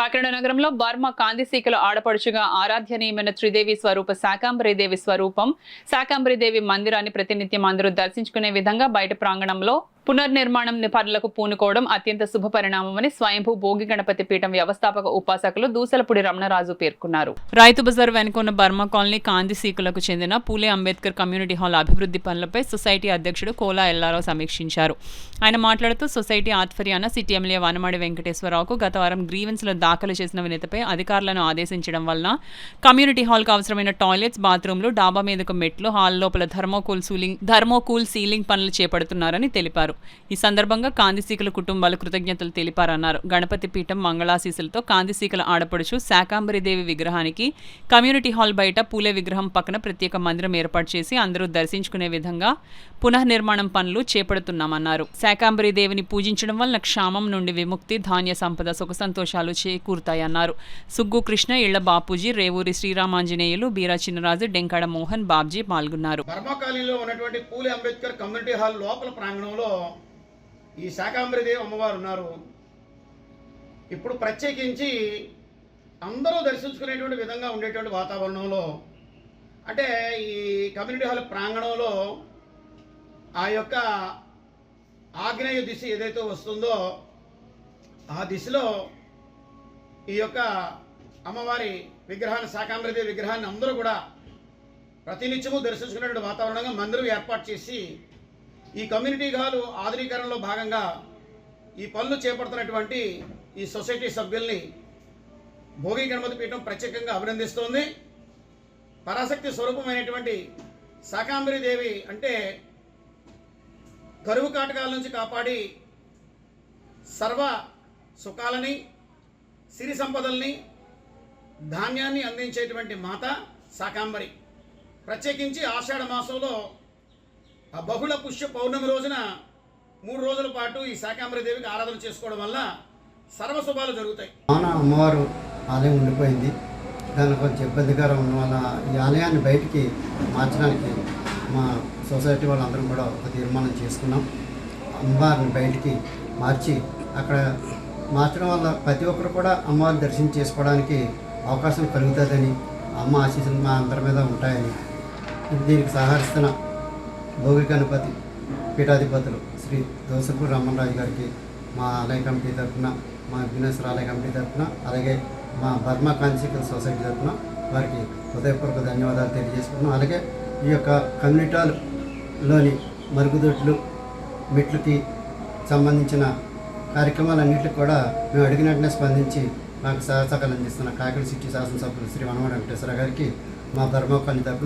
కాకినాడ నగరంలో బర్మ కాందిశీకల ఆడపడుచుగా ఆరాధ్యనీయమైన త్రిదేవి స్వరూప శాకాంబరీదేవి స్వరూపం శాకాంబరీదేవి మందిరాన్ని ప్రతినిత్యం అందరూ దర్శించుకునే విధంగా బయట ప్రాంగణంలో పునర్నిర్మాణం పనులకు పూనుకోవడం అత్యంత శుభ పరిణామమని స్వయంభూ భోగి గణపతి పీఠం వ్యవస్థాపక ఉపాసకులు దూసలపూడి రమణరాజు పేర్కొన్నారు. రైతు బజార్ వెనుకొన్న బర్మ కాలనీ కాందిశీకులకు చెందిన పూలే అంబేద్కర్ కమ్యూనిటీ హాల్ అభివృద్ధి పనులపై సొసైటీ అధ్యక్షుడు కోలా ఎల్లారావు సమీక్షించారు. ఆయన మాట్లాడుతూ సొసైటీ ఆధ్వర్యాన సిటీ ఎమ్మెల్యే వనమాడి వెంకటేశ్వరరావుకు గత వారం గ్రీవెన్స్లో దాఖలు చేసిన వినతిపై అధికారులను ఆదేశించడం వలన కమ్యూనిటీ హాల్కు అవసరమైన టాయిలెట్స్, బాత్రూంలు, డాబా మీదకు మెట్లు, హాల్ లోపల థర్మోకూల్ సీలింగ్ పనులు చేపడుతున్నారని తెలిపారు. ఈ సందర్భంగా కాందిశీకుల కుటుంబాలు కృతజ్ఞతలు తెలిపారన్నారు. గణపతి పీఠం మంగళాశీసులతో కాందిశీకుల ఆడపడుచు శాకాంబరీదేవి విగ్రహానికి కమ్యూనిటీ హాల్ బయట పూలే విగ్రహం పక్కన ప్రత్యేక మందిరం ఏర్పాటు చేసి అందరూ దర్శించుకునే విధంగా పునఃనిర్మాణం పనులు చేపడుతున్నామన్నారు. శాకాంబరీదేవిని పూజించడం వలన క్షామం నుండి విముక్తి, ధాన్య సంపద, సుఖ సంతోషాలు చేకూరుతాయన్నారు. సుగ్గు కృష్ణ, ఇళ్ల బాపూజీ, రేవూరి శ్రీరామాంజనేయులు, బీరా చిన్నరాజు, డెంకాడ మోహన్, బాబ్జీ పాల్గొన్నారు. బర్మకాలీలో ఉన్నటువంటి పూలే అంబేద్కర్ కమ్యూనిటీ హాల్ లోపల ప్రాంగణంలో ఈ శాకాంబరీదేవి అమ్మవారు ఉన్నారు. ఇప్పుడు ప్రత్యేకించి అందరూ దర్శించుకునేటువంటి విధంగా ఉండేటువంటి వాతావరణంలో, అంటే ఈ కమ్యూనిటీ హాల్ ప్రాంగణంలో ఆ యొక్క ఆగ్నేయ దిశ ఏదైతే వస్తుందో ఆ దిశలో ఈ యొక్క అమ్మవారి విగ్రహాన్ని, శాకాంబరీదేవి విగ్రహాన్ని అందరూ కూడా ప్రతినిత్యము దర్శించుకునేటువంటి వాతావరణంగా మందిరం ఏర్పాటు చేసి ఈ కమ్యూనిటీ హాలు ఆధునీకరణలో భాగంగా ఈ పనులు చేపడుతున్నటువంటి ఈ సొసైటీ సభ్యుల్ని భోగి గణపతి పీఠం ప్రత్యేకంగా అభినందిస్తోంది. పరాశక్తి స్వరూపమైనటువంటి శాకాంబరీదేవి అంటే కరువు కాటకాల నుంచి కాపాడి సర్వ సుఖాలని, సిరి సంపదల్ని, ధాన్యాన్ని అందించేటువంటి మాత శాకాంబరి. ప్రత్యేకించి ఆషాఢ మాసంలో ఆ బహుళ పుష్య పౌర్ణమి రోజున 3 రోజుల పాటు ఈ శాకాంబరీదేవికి ఆరాధన చేసుకోవడం వల్ల సర్వశుభాలు జరుగుతాయి. అమ్మవారు ఆలయం ఉండిపోయింది. దానికి కొంచెం ఇబ్బందికరం ఉన్న వల్ల ఈ ఆలయాన్ని బయటికి మార్చడానికి మా సొసైటీ వాళ్ళందరం కూడా ఒక తీర్మానం చేసుకున్నాం. అమ్మవారిని బయటికి మార్చి అక్కడ మార్చడం వల్ల ప్రతి ఒక్కరు కూడా అమ్మవారిని దర్శనం చేసుకోవడానికి అవకాశం కలుగుతుందని, అమ్మ ఆశీస్సులు మా అందరి మీద ఉంటాయని, దీనికి సహకరిస్తున్న భోగి గణపతి పీఠాధిపతులు శ్రీ దూసలపూడి రమణరాజు గారికి మా ఆలయ కమిటీ తరఫున, మా విఘ్నేశ్వర ఆలయ కమిటీ తరఫున, అలాగే మా బర్మ కాందిశీకుల సొసైటీ తరఫున వారికి హృదయపూర్వక ధన్యవాదాలు తెలియజేసుకుంటున్నాం. అలాగే ఈ యొక్క కమ్యూనిటీలోని మరుగుదొడ్లు, మెట్లకి సంబంధించిన కార్యక్రమాలన్నింటికి కూడా మేము అడిగిన వెంటనే స్పందించి మాకు సహకారం అందిస్తున్న కాకినాడ సిటీ శాసనసభ్యులు శ్రీ వనమాడి వెంకటేశ్వర గారికి మా బర్మ కాలనీ తరఫున